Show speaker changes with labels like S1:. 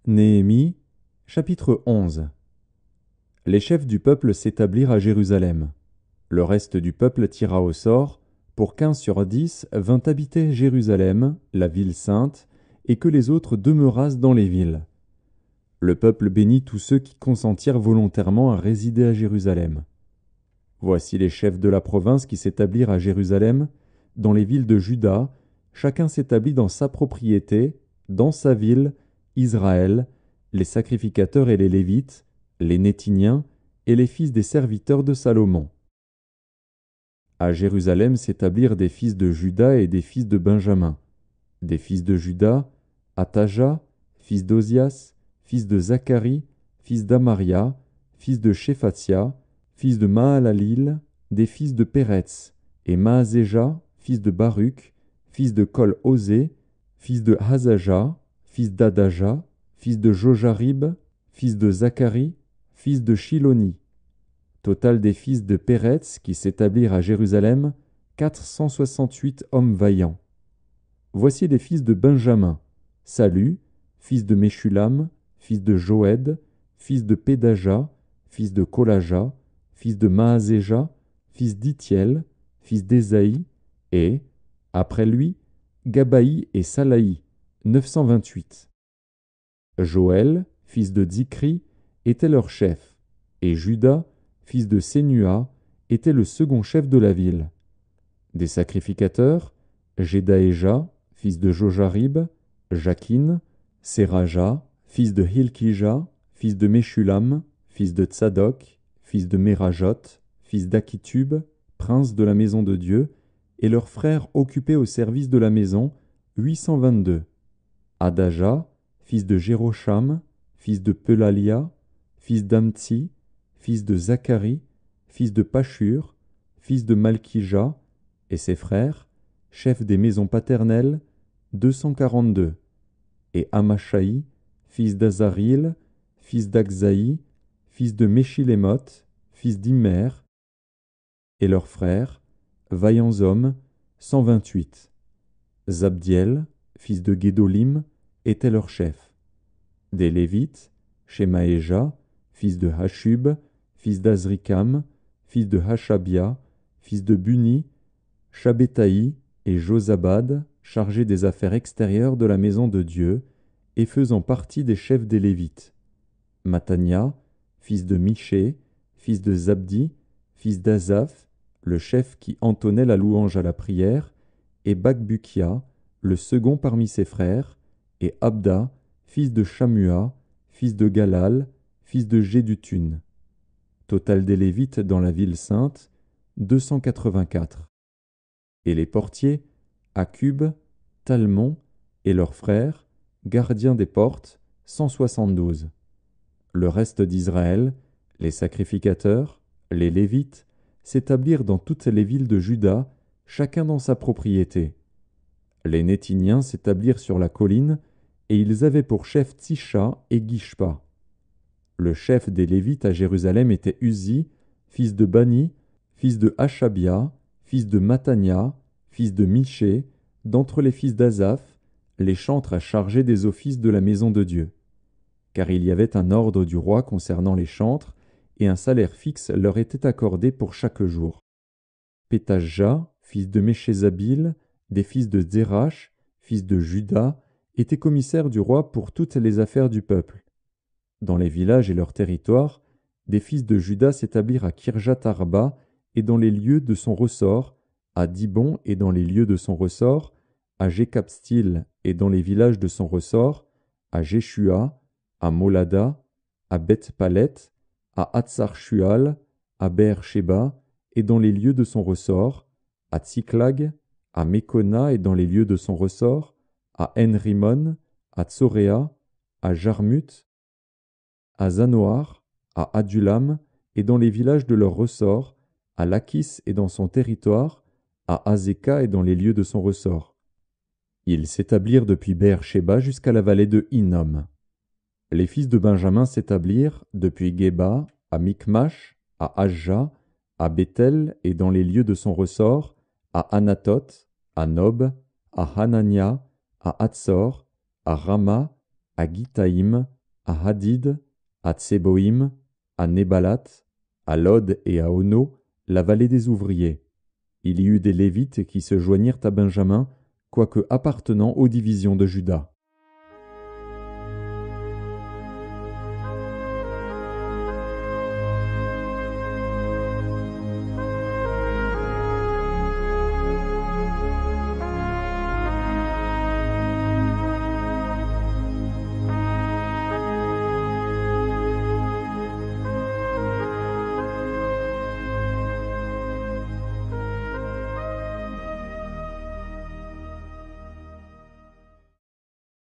S1: Néhémie, chapitre 11. Les chefs du peuple s'établirent à Jérusalem. Le reste du peuple tira au sort, pour qu'1 sur 10 vint habiter Jérusalem, la ville sainte, et que les autres demeurassent dans les villes. Le peuple bénit tous ceux qui consentirent volontairement à résider à Jérusalem. Voici les chefs de la province qui s'établirent à Jérusalem, dans les villes de Juda, chacun s'établit dans sa propriété, dans sa ville, Israël, les sacrificateurs et les Lévites, les Néthiniens et les fils des serviteurs de Salomon. À Jérusalem s'établirent des fils de Juda et des fils de Benjamin. Des fils de Juda, Ataja, fils d'Ozias, fils de Zacharie, fils d'Amaria, fils de Shéphatia, fils de Mahalalil, des fils de Péretz, et Maazéja, fils de Baruch, fils de Kol-Osé, fils de Hazaja, fils d'Adaja, fils de Jojarib, fils de Zacharie, fils de Shiloni. Total des fils de Péretz qui s'établirent à Jérusalem, 468 hommes vaillants. Voici les fils de Benjamin: Salu, fils de Meshulam, fils de Joëd, fils de Pédaja, fils de Kolaja, fils de Maazéja, fils d'Itiel, fils d'Ésaïe, et, après lui, Gabaï et Salaï, 928. Joël, fils de Zikri, était leur chef, et Juda, fils de Sénua, était le second chef de la ville. Des sacrificateurs, Jedaéja, fils de Jojarib, Jakin, Séraja, fils de Hilkija, fils de Meshulam, fils de Tsadok, fils de Mérajot, fils d'Akitub, prince de la maison de Dieu, et leurs frères occupés au service de la maison, 822. Adaja, fils de Jérocham, fils de Pelalia, fils d'Amtsi, fils de Zacharie, fils de Pashur, fils de Malkija, et ses frères, chefs des maisons paternelles, 242. Et Amashaï, fils d'Azaril, fils d'Akzaï, fils de Meshilémoth, fils d'Imer, et leurs frères, vaillants hommes, 128. Zabdiel, fils de Guédolim, était leur chef. Des Lévites, Shemaéja, fils de Hashub, fils d'Azrikam, fils de Hashabia, fils de Buni, Shabbétaï et Josabad, chargés des affaires extérieures de la maison de Dieu, et faisant partie des chefs des Lévites. Matania, fils de Miché, fils de Zabdi, fils d'Azaph, le chef qui entonnait la louange à la prière, et Bakbukia, le second parmi ses frères, et Abda, fils de Shamua, fils de Galal, fils de Jéduthun. Total des Lévites dans la ville sainte, 284. Et les portiers, Akub, Talmon et leurs frères, gardiens des portes, 172. Le reste d'Israël, les sacrificateurs, les Lévites, s'établirent dans toutes les villes de Juda, chacun dans sa propriété. Les Néthiniens s'établirent sur la colline, et ils avaient pour chef Tsisha et Gishpa. Le chef des Lévites à Jérusalem était Uzi, fils de Bani, fils de Hashabia, fils de Matania, fils de Miché, d'entre les fils d'Azaph, les chantres à charger des offices de la maison de Dieu. Car il y avait un ordre du roi concernant les chantres, et un salaire fixe leur était accordé pour chaque jour. Pétajah, fils de Méchézabil, des fils de Zérach, fils de Juda, était commissaire du roi pour toutes les affaires du peuple. Dans les villages et leurs territoires, des fils de Juda s'établirent à Kirjat-Arba et dans les lieux de son ressort, à Dibon et dans les lieux de son ressort, à Jékabstil et dans les villages de son ressort, à Jéshua, à Molada, à Beth-Palet, à Hatsar-Shual, à Beer-Sheba et dans les lieux de son ressort, à Tsiklag, à Mekona et dans les lieux de son ressort, à En-Rimon, à Tsoréa, à Jarmut, à Zanoar, à Adulam et dans les villages de leur ressort, à Lachis et dans son territoire, à Azeka et dans les lieux de son ressort. Ils s'établirent depuis Beer-Sheba jusqu'à la vallée de Hinnom. Les fils de Benjamin s'établirent depuis Geba, à Mikmash, à Ajja, à Bethel et dans les lieux de son ressort, à Anatoth, à Nob, à Hanania, à Hatzor, à Rama, à Gitaïm, à Hadid, à Tseboïm, à Nébalat, à Lod et à Ono, la vallée des ouvriers. Il y eut des Lévites qui se joignirent à Benjamin, quoique appartenant aux divisions de Juda.